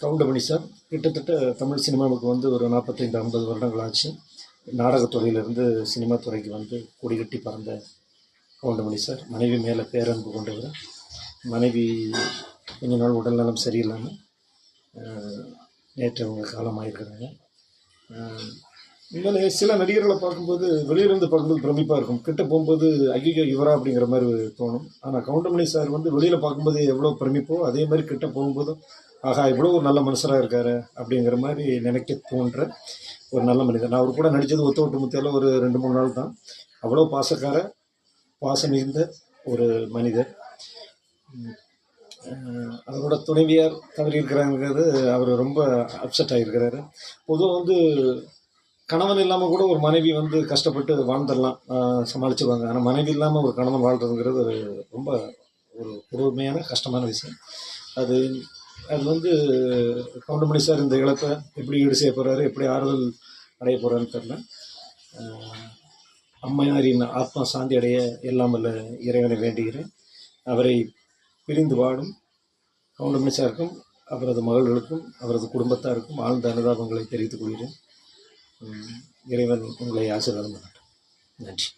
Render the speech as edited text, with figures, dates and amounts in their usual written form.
Goundamani sir கிட்டத்தட்ட தமிழ் சினிமாவுக்கு வந்து ஒரு 45-50 வருடங்கள் ஆச்சு. நாடகத்துறையிலிருந்து சினிமா துறைக்கு வந்து கொடிகட்டி பறந்த கவுண்டமணி சார். மனைவி மேலே பேரன்பு கொண்டவர். மனைவி கொஞ்ச நாள் உடல்நலம் சரியில்லாமல் நேற்று அவங்க காலமாயிருக்கிறாங்க. இன்னொன்று, சில நடிகர்களை பார்க்கும்போது வெளியிலேருந்து பார்க்கும்போது பிரமிப்பாக இருக்கும். கிட்ட போகும்போது ஐயோ இவரா அப்படிங்கிற மாதிரி தோணும். ஆனால் கவுண்டமணி சார் வந்து வெளியில் பார்க்கும்போது எவ்வளோ பிரமிப்போ அதே மாதிரி கிட்ட போகும்போதும் ஆகா இவ்வளோ ஒரு நல்ல மனுஷராக இருக்காரு அப்படிங்கிற மாதிரி நினைக்க தோன்ற ஒரு நல்ல மனிதர். நான் அவர் கூட நடித்தது ஒத்த ஒட்டு முத்தியால் ஒரு 2-3 நாள் தான். அவ்வளோ பாசக்கார, பாசம் மிகுந்த ஒரு மனிதர். அவரோட துணைவியார் தவறி இருக்கிறாங்கிறது அவர் ரொம்ப அப்செட் ஆகியிருக்கிறாரு. பொதுவாக வந்து கணவன் இல்லாமல் கூட ஒரு மனைவி வந்து கஷ்டப்பட்டு வாழ்ந்துடலாம், சமாளிச்சுருவாங்க. ஆனால் மனைவி இல்லாமல் ஒரு கணவன் வாழ்கிறதுங்கிறது ஒரு ரொம்ப ஒரு கொடுமையான கஷ்டமான விஷயம். அது அது வந்து கவுண்டமணி சார் இந்த இழப்பை எப்படி ஈடு செய்ய போகிறாரு, எப்படி ஆறுதல் அடைய போகிறாருன்னு தெரில. அம்மையாரின் ஆத்மா சாந்தி அடைய எல்லாம் வல்ல இறைவனை வேண்டுகிறேன். அவரை பிரிந்து வாடும் கவுண்டமணி சாருக்கும் அவரது மகள்களுக்கும் அவரது குடும்பத்தாருக்கும் ஆழ்ந்த அனுதாபங்களை தெரிவித்துக் கொள்கிறேன். இறைவன் உங்களை ஆசீர்வாதம் பண்ணட்டும். நன்றி.